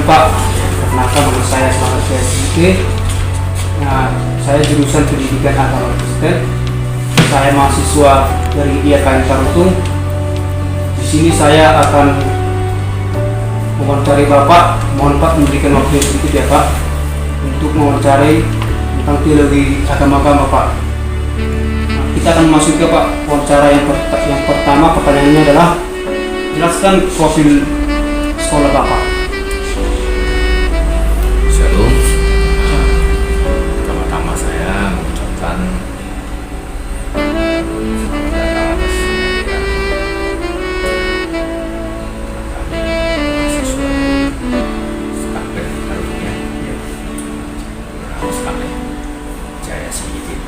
Pak, perkenalkan nama saya Selamat Syahid. Nah, saya jurusan Pendidikan Agama Kristen. Saya mahasiswa dari IAKN Tarutung. Di sini saya akan mewawancari Bapak. Mohon Pak memberikan waktu sedikit ya Pak untuk mewawancari tentang teologi agama-agama Pak. Nah, kita akan masuk ke Pak wawancara yang pertama. Pertanyaannya adalah jelaskan profil sekolah Bapak. Shalom. Pertama-tama saya mengucapkan selamat datang atas kami mahasiswa Sekampet Tarutung Sekampet Jaya Sidin.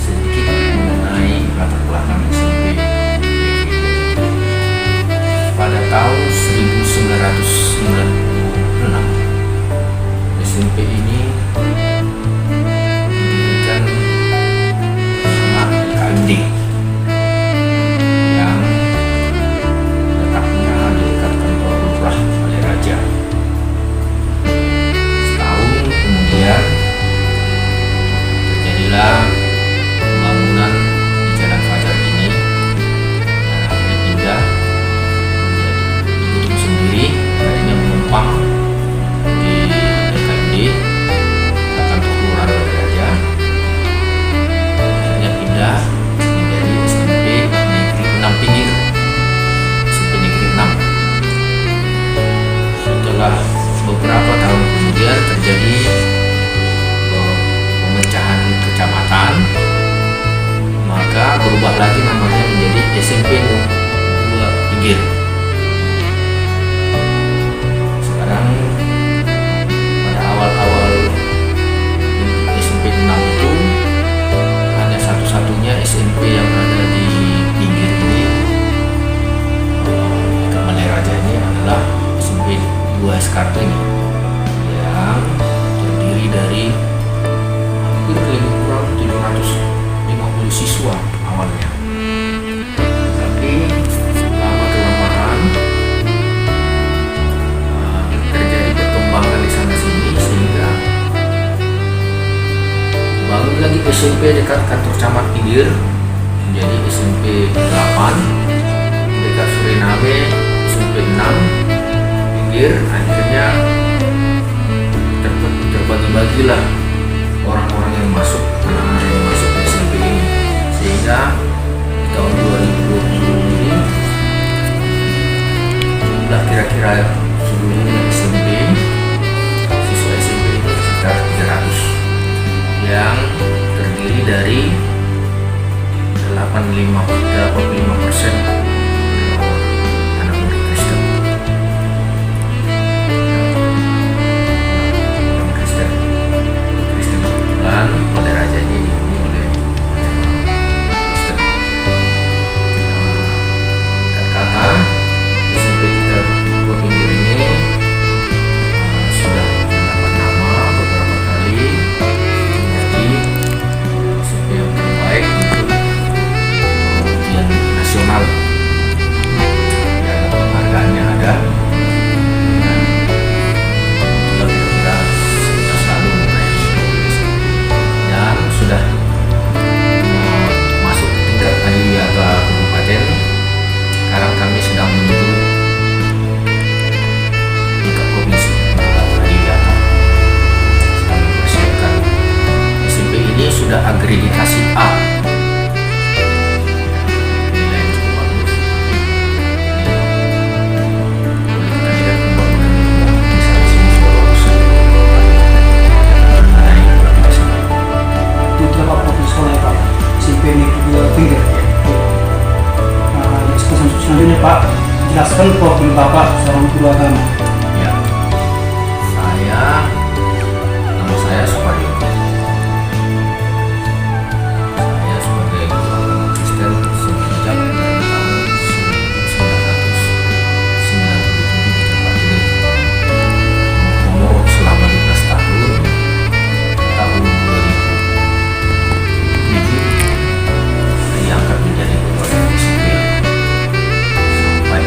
Sedikit mengenai latar belakang SMP. Pada tahun 1996 SMP ini didirikan bersama KMD yang letaknya di dekat kantor lurah Balai-Raja. Setahun kemudian terjadilah pembangunan di Jalan Fajar ini dan akhirnya pindah sendiri, tadinya menumpang di DKMD kantor kelurahan Balai-Raja, akhirnya pindah menjadi SMP Negeri 6 Pinggir, SMP Negeri 6. Setelah beberapa tahun kemudian terjadi pemecahan kecamatan, maka berubah lagi namanya menjadi SMP 2 Pinggir. Pada awal-awal SMP 6 itu hanya satu-satunya SMP yang ada di pinggir ini, ke Balai-Raja ini adalah SMP 2 Kartini yang terdiri dari hampir lebih kurang 750 siswa awalnya. Tapi selama kelemahan terjadi perkembangan di sana sini sehingga bangun lagi SMP dekat kantor camat Pinggir menjadi SMP 8, dekat Suriname SMP 6 Pinggir. Akhirnya terbagi-bagilah orang-orang yang masuk, anak-anak yang masuk ke SMP ini, sehingga di tahun 2020 ini jumlah kira-kira seluruhnya SMP, siswa SMP itu sekitar 300 yang terdiri dari 85% anak murid Kristen. Kristen kebetulan Balai-Raja ini dihuni oleh Kristen. Kata SMP kita Dua Pinggir ini sudah mendapat nama beberapa kali menjadi SMP yang terbaik untuk ujian nasional. Ya, penghargaannya ada, dan itulah kira-kira kita selalu menaik dan sudah masuk tingkat adiwiyata kabupaten. Sekarang kami sedang menuju tingkat provinsi tingkat adiwiyata. Sedang mempersiapkan. SMP ini sudah akreditasi A. Nilai yang cukup bagus. Boleh kita lihat pembangunan di sana sini polos. Ada yang akreditasi baik. Itu Pak profil sekolah ya Pak, SMP Negeri 2 Pinggir. Selanjutnya Pak, jelaskan profil Bapak seorang guru agama. Ya, nama saya Suparyo. Saya sebagai guru agama Kristen sejak dari tahun 1997 di tempat ini. Umur selama 12 tahun, tahun 2007 diangkat menjadi ketua disiplin sampai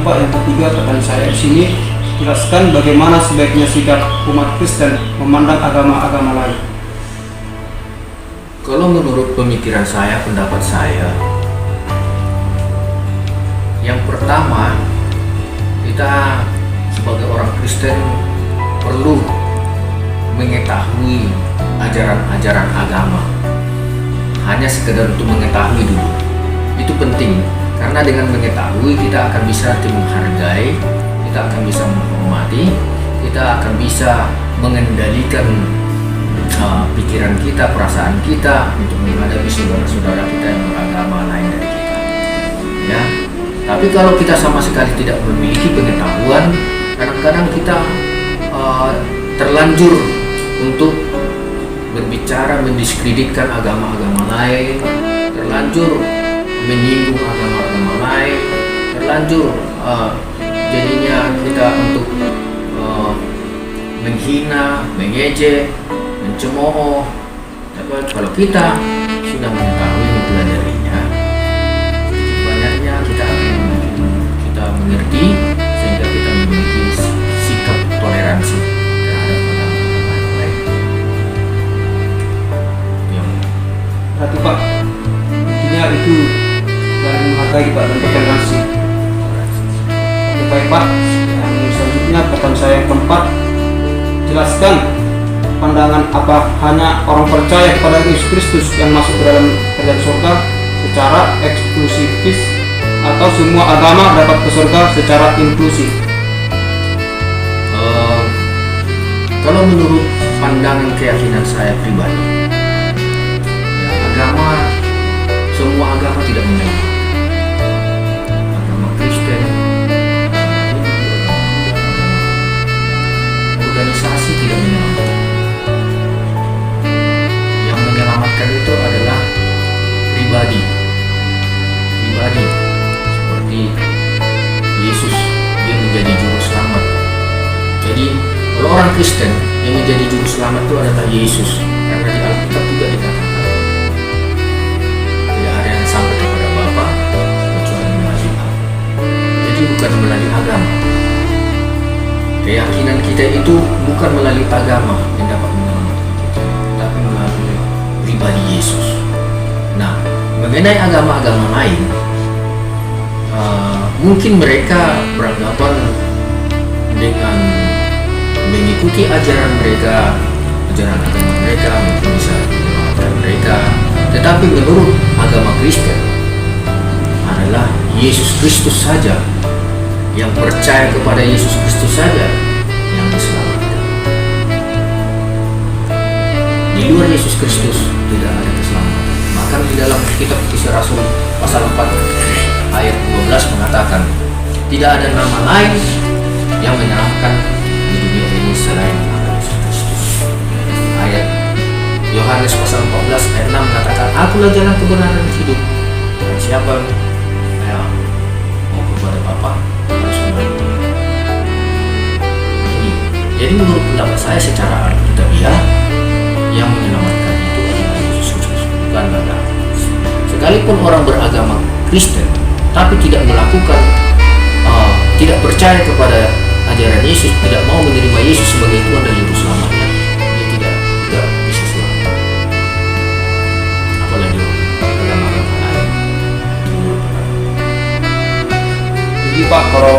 Pak, yang ketiga pertanyaan saya di sini, jelaskan bagaimana sebaiknya sikap umat Kristen memandang agama-agama lain. Kalau menurut pemikiran saya, pendapat saya, yang pertama, kita sebagai orang Kristen perlu mengetahui ajaran-ajaran agama. Hanya sekedar untuk mengetahui dulu, itu penting, karena dengan mengetahui kita akan bisa menghargai, kita akan bisa menghormati, kita akan bisa mengendalikan pikiran kita, perasaan kita untuk menghadapi saudara-saudara kita yang beragama lain dari kita. Ya, tapi kalau kita sama sekali tidak memiliki pengetahuan, kadang-kadang kita terlanjur untuk berbicara mendiskreditkan agama-agama lain, terlanjur menyinggung agama-agama lain, terlanjur jadinya kita untuk menghina, mengejek, mencemooh. Tapi kalau kita sudah mengetahui, mempelajarinya, sedikit banyaknya kita mengerti, sehingga kita memiliki sikap toleransi terhadap agama-agama lain. Berarti Pak, intinya itu saling menghargai Pak dan toleransi. Oke baik Pak, yang selanjutnya pertanyaan saya yang keempat, jelaskan pandangan apa hanya orang percaya kepada Yesus Kristus yang masuk ke dalam kerajaan surga secara eksklusifis, atau semua agama dapat ke surga secara inklusif? Kalau menurut pandangan keyakinan saya pribadi, agama, semua agama tidak menyelamatkan. Agama Kristen, organisasi tidak menyelamatkan. Yang menyelamatkan itu adalah pribadi, seperti Yesus, dia menjadi juru selamat. Jadi kalau orang Kristen yang menjadi juru selamat itu adalah Yesus, karena di Alkitab juga dikatakan tidak ada yang sampai kepada Bapa kecuali melalui Aku. Jadi bukan melalui agama. Keyakinan kita itu bukan melalui agama yang dapat menyelamatkan kita, tapi melalui pribadi Yesus. Nah, mengenai agama-agama lain, mungkin mereka beranggapan dengan mengikuti ajaran mereka, ajaran agama mereka mungkin bisa menyelamatkan mereka. Tetapi menurut agama Kristen adalah Yesus Kristus saja, yang percaya kepada Yesus Kristus saja yang diselamatkan. Di luar Yesus Kristus tidak ada keselamatan. Maka di dalam kitab Kisah Rasul pasal 4 ayat 12 mengatakan, tidak ada nama lain yang menyelamatkan di dunia ini selain nama Yesus Kristus. Ayat Yohanes pasal 14 ayat 6 mengatakan, akulah jalan kebenaran dan hidup. Dan siapa yang mau kepada Bapa harus melalui ini. Jadi menurut pendapat saya secara alkitabiah, yang menyelamatkan itu adalah Yesus Kristus, bukan agama. Sekalipun orang beragama Kristen tapi tidak melakukan, tidak percaya kepada ajaran Yesus, tidak mau menerima Yesus sebagai Tuhan dan Juru Selamatnya, dia tidak bisa selamat. Apalagi agama-agama lain. Jadi Pak, kalau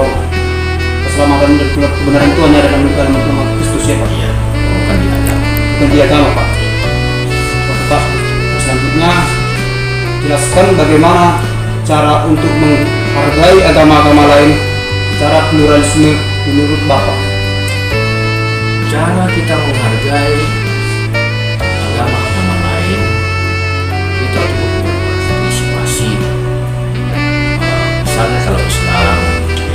keselamatan dan kebenaran itu hanya dalam nama Kristus ya Pak? Iya, bukan di agama. Bukan di agama Pak. Oke Pak, selanjutnya jelaskan bagaimana cara untuk menghargai agama-agama lain secara pluralisme menurut Bapak. Cara kita menghargai agama-agama lain, kita juga berpartisipasi. Misalnya kalau Islam,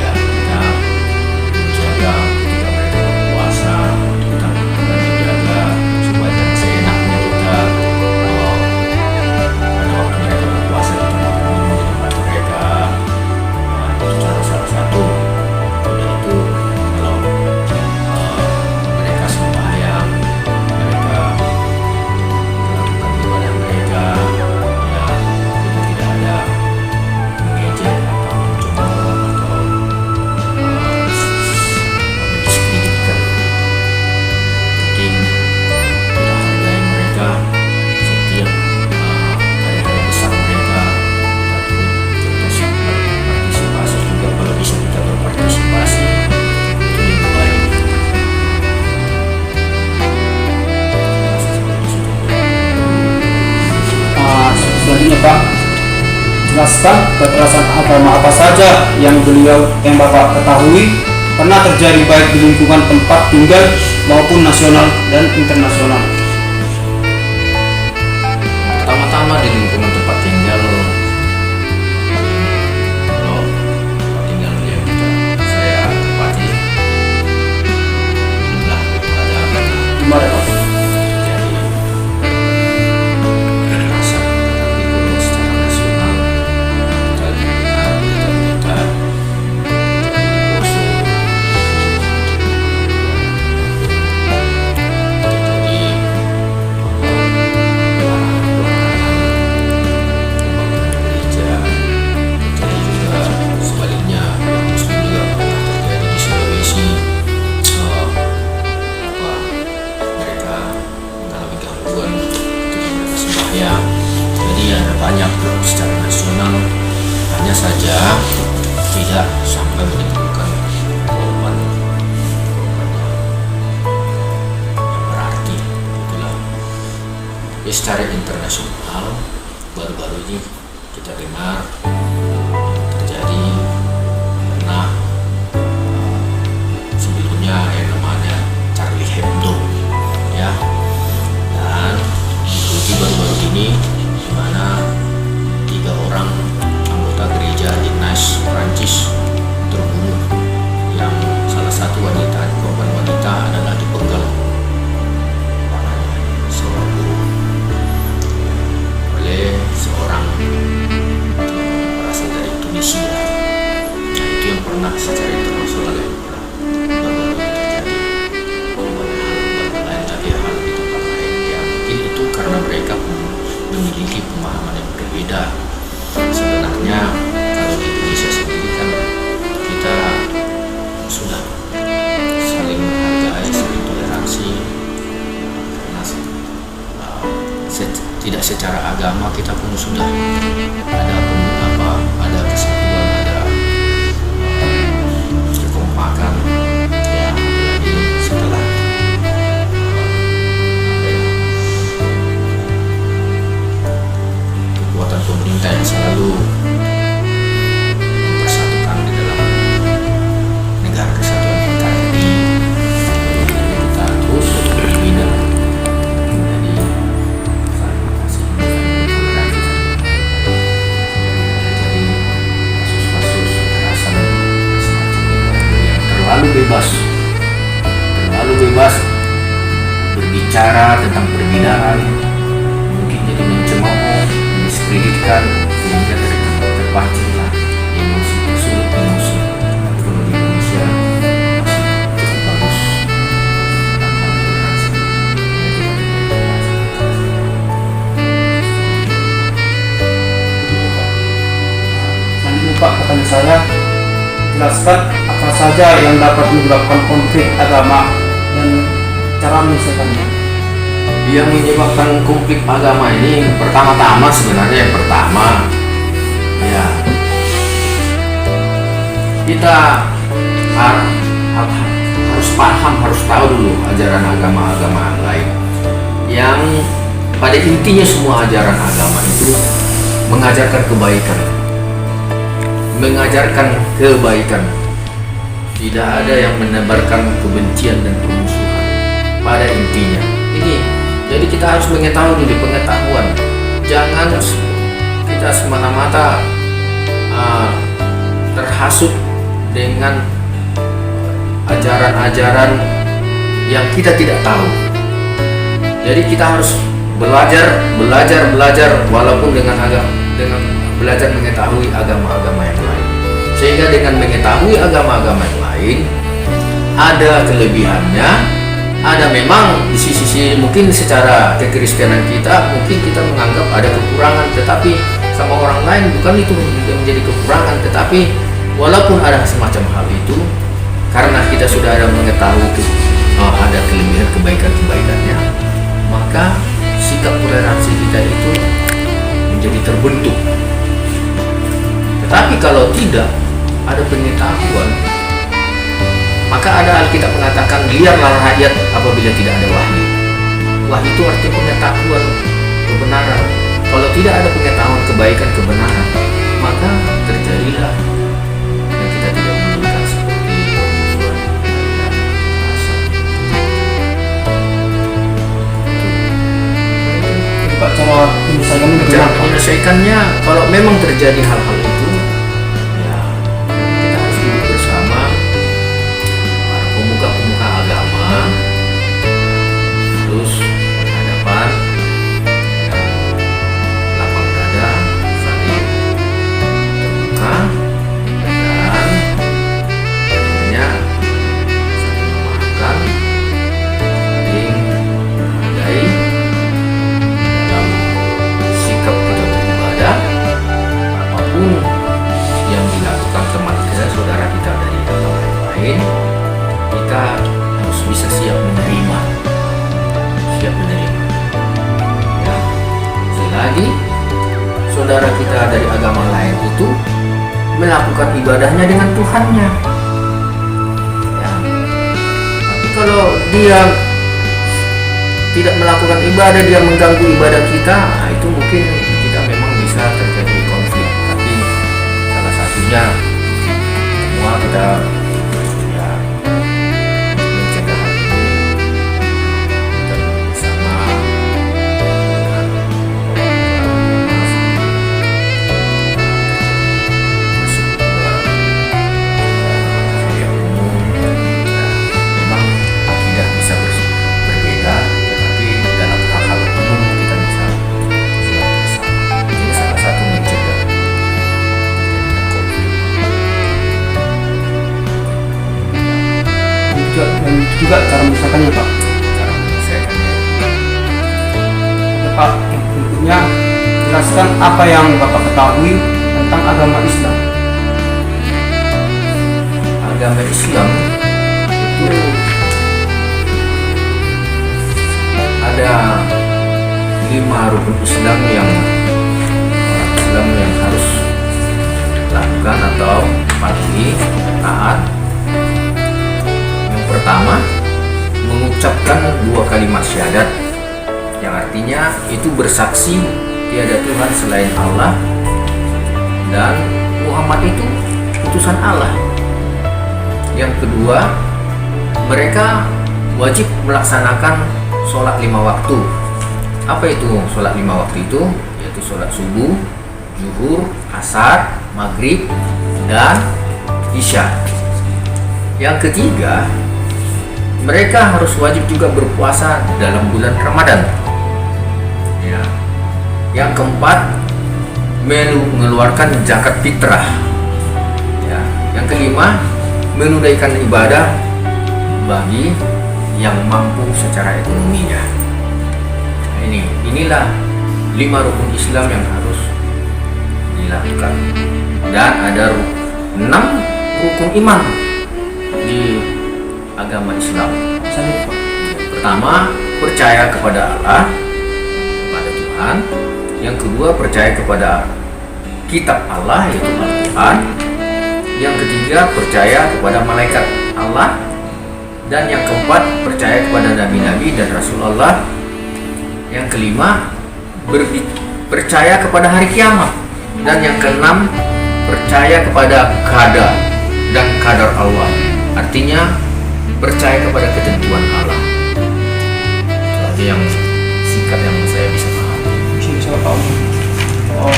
ya kita menjaga ketika mereka berpuasa, kita menjaga supaya jangan seenaknya kita pada waktu mereka berpuasa kita minum di tempat mereka. Itu cara salah satu. Yaitu kalau mereka sembahyang, jelaskan kekerasan agama apa saja yang Bapak ketahui pernah terjadi baik di lingkungan tempat tinggal maupun nasional dan internasional. Pertama-tama di lingkungan tempat tinggal, kalau tempat tinggal yang saya tempati, jumlah ada Gimana Pak? terjadi kekerasan. Tapi kalau secara nasional kita dengar berita-berita terjadi di Poso, terjadi gereja, terjadi juga sebaliknya yang Muslim juga pernah terjadi di Sulawesi. Mereka mengalami gangguan ketika mereka sembahyang. Jadi ada banyak secara nasional, hanya saja tidak sampai menimbulkan korban yang berarti. Itulah. Ya, secara internasional baru-baru ini kita dengar terjadi pernah sebelumnya yang namanya Charlie Hebdo, ya, dan diikuti baru-baru ini di mana 3 orang anggota gereja di Nice, Prancis terbunuh, yang salah satu korban wanita adalah dipenggal tangannya seorang guru oleh seorang yang berasal dari Tunisia. Nah, itu yang pernah secara internasional yang pernah baru-baru ini terjadi. Dan lain lagi hal di tempat lain, ya mungkin itu karena mereka memiliki pemahaman yang berbeda. Sebenarnya kalau di Indonesia sendiri kan kita sudah saling menghargai, saling toleransi, karena tidak secara agama kita pun sudah ada kesatuan, ada kekompakan, ya, apalagi setelah kekuatan pemerintah yang selalu mempersatukan di dalam negara kesatuan NKRI, kita terus berbeda. Jadi saling kasih, saling toleransi, jadi kasus-kasus kekerasan semacam ini yang terlalu bebas berbicara tentang perbedaan, mungkin jadi mencemooh, mendiskreditkan, sehingga terpancinglah emosi, tersulut emosi. Tapi kalau di Indonesia masih cukup bagus tentang hal toleransi. Selanjutnya Pak, pertanyaan saya, jelaskan apa saja yang dapat menyebabkan konflik agama dan cara menyelesaikannya. Yang menyebabkan konflik agama ini pertama-tama sebenarnya yang pertama, ya, kita harus paham, harus tahu dulu ajaran agama-agama lain. Yang pada intinya semua ajaran agama itu mengajarkan kebaikan, tidak ada yang menebarkan kebencian dan permusuhan pada intinya. Jadi kita harus mengetahui dulu, pengetahuan. Jangan kita semata-mata terhasut dengan ajaran-ajaran yang kita tidak tahu. Jadi kita harus belajar walaupun dengan belajar mengetahui agama-agama yang lain. Sehingga dengan mengetahui agama-agama yang lain, ada kelebihannya, ada memang di sisi mungkin secara kekristenan kita mungkin kita menganggap ada kekurangan, tetapi sama orang lain bukan itu yang menjadi kekurangan. Tetapi walaupun ada semacam hal itu, karena kita sudah ada mengetahui ada kelebihan kebaikannya, maka sikap toleransi kita itu menjadi terbentuk. Tetapi kalau tidak ada pengetahuan, maka ada Alkitab mengatakan, liarlah rakyat apabila tidak ada wahyu. Wahyu itu artinya pengetahuan kebenaran. Kalau tidak ada pengetahuan kebaikan kebenaran, maka terjadilah yang kita tidak inginkan seperti pembunuhan dan kekerasan. Pak, cara menyelesaikannya Cara bagaimana, Pak? menyelesaikannya, kalau memang terjadi hal-hal itu, ya kita harus duduk bersama para pemuka-pemuka agama, terus berhadapan, ya, lapang dada, saling terbuka, dan akhirnya saling memaafkan, saling menghargai dalam sikap kita beribadah. Apapun yang dilakukan teman kita, saudara kita dari agama yang lain, kita harus bisa siap menerima, ya. Selagi saudara kita dari agama lain itu melakukan ibadahnya dengan Tuhannya, ya. Tapi kalau dia tidak melakukan ibadah, dia mengganggu ibadah kita, nah itu mungkin kita memang bisa terjadi konflik. Tapi salah satunya semua kita, ya, mencegah hal itu, kita bersama dengan masuk ke kuliah umum. Memang akidah bisa berbeda, tetapi dalam hal-hal umum kita bisa sholat bersama. Ini salah satu mencegah terjadinya konflik. Dan juga cara menyelesaikannya, Pak. Cara menyelesaikannya, Ya, Pak, yang berikutnya jelaskan apa yang Bapak ketahui tentang agama Islam. agama Islam itu ada 5 rukun Islam yang orang Islam yang harus lakukan atau patuhi, taat. Yang pertama, mengucapkan 2 kalimat syahadat, yang artinya itu bersaksi tiada Tuhan selain Allah dan Muhammad itu utusan Allah. Yang kedua, mereka wajib melaksanakan sholat 5 waktu. Apa itu sholat 5 waktu itu? Yaitu sholat subuh, zuhur, asar, maghrib, dan isya. Yang ketiga, mereka harus wajib juga berpuasa dalam bulan Ramadan. Ya. Yang keempat, mengeluarkan zakat fitrah. Ya. Yang kelima, menunaikan ibadah bagi yang mampu secara ekonominya. Nah, inilah 5 rukun Islam yang harus dilakukan. Dan ada 6 rukun iman di agama Islam. Misalnya, Pak. Pertama, percaya kepada Allah, kepada Tuhan. Yang kedua, percaya kepada kitab Allah, yaitu Al-Quran. Yang ketiga, percaya kepada malaikat Allah. Dan yang keempat, percaya kepada nabi-nabi dan rasul Allah. Yang kelima, percaya kepada hari kiamat. Dan yang keenam, percaya kepada qada dan qadar Allah. Artinya percaya kepada ketentuan Allah. Itu aja yang singkat yang saya bisa pahami. Bisa, Pak. Oh,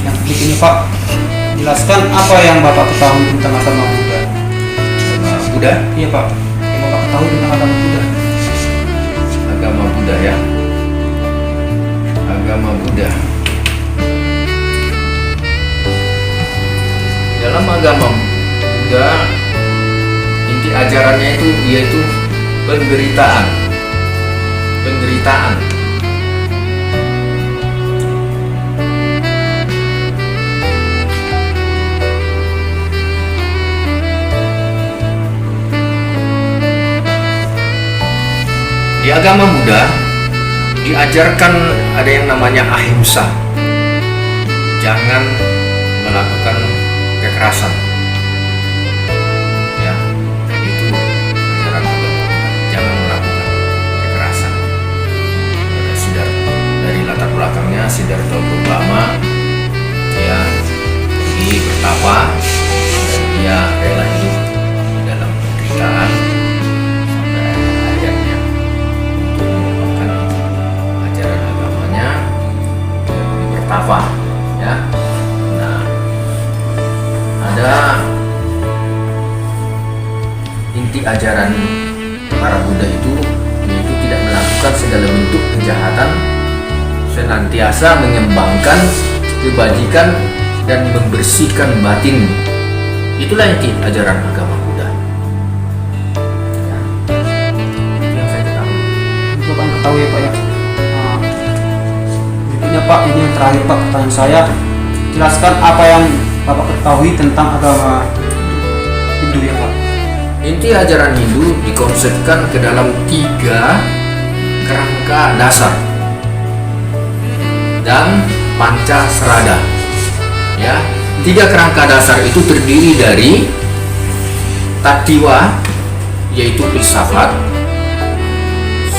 yang ini, Pak, jelaskan apa yang Bapak ketahui tentang agama Buddha. Agama Buddha? Iya, Pak. Yang Bapak ketahui tentang agama Buddha. Agama Buddha, ya. Agama Buddha. Dalam agama Buddha, inti ajarannya itu yaitu penderitaan. Penderitaan. Di agama Buddha diajarkan ada yang namanya ahimsa. Jangan melakukan kekerasan. Ya, itu ajaran agama Buddha. Jangan melakukan kekerasan. Ada Siddhartha dari latar belakangnya Siddhartha Gautama, ya, bertapa dan dia rela hidup dalam penderitaan sampai akhir hayatnya untuk mengembangkan ajaran agamanya dan bertapa, ya. Nah, ada inti ajaran para Buddha itu yaitu tidak melakukan segala bentuk kejahatan, senantiasa mengembangkan kebajikan dan membersihkan batin. Itulah inti ajaran agama Buddha. Ya. Itu yang saya ketahui. Itu kan tahu ya Pak ya. Berikutnya Pak, ini yang terakhir Pak, pertanyaan saya. Jelaskan apa yang Bapak ketahui tentang agama Hindu ya Pak. Inti ajaran Hindu dikonsepkan ke dalam 3 kerangka dasar dan panca serada. Ya, 3 kerangka dasar itu terdiri dari tatiwa, yaitu filsafat,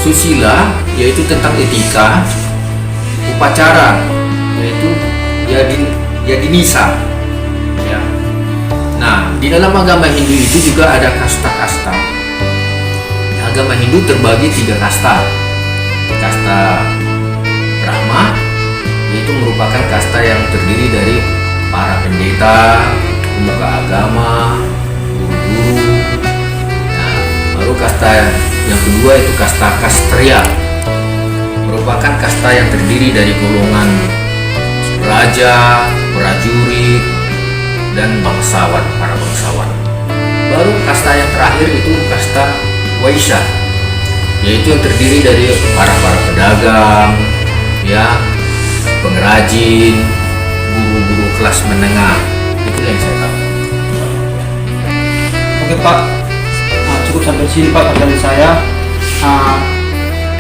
susila, yaitu tentang etika, upacara, yaitu yadinisa. Ya. Nah, di dalam agama Hindu itu juga ada kasta-kasta. Agama Hindu terbagi 3 kasta. Kasta Brahma, yaitu merupakan kasta yang terdiri dari para pendeta, pemuka agama, guru-guru. Nah, baru kasta yang kedua itu kasta Kastriya, merupakan kasta yang terdiri dari golongan raja, prajurit, dan bangsawan, para bangsawan. Baru kasta yang terakhir itu kasta Waisya, yaitu yang terdiri dari para pedagang, ya, pengrajin, guru-guru kelas menengah. Itu yang saya tahu. Oke Pak, cukup sampai sini Pak pertanyaan saya.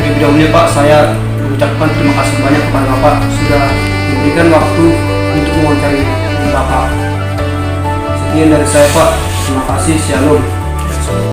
Terlebih dahulu Pak, saya mengucapkan terima kasih banyak kepada Bapak sudah memberikan waktu untuk mewawancari Bapak. Sekian dari saya Pak, terima kasih, shalom.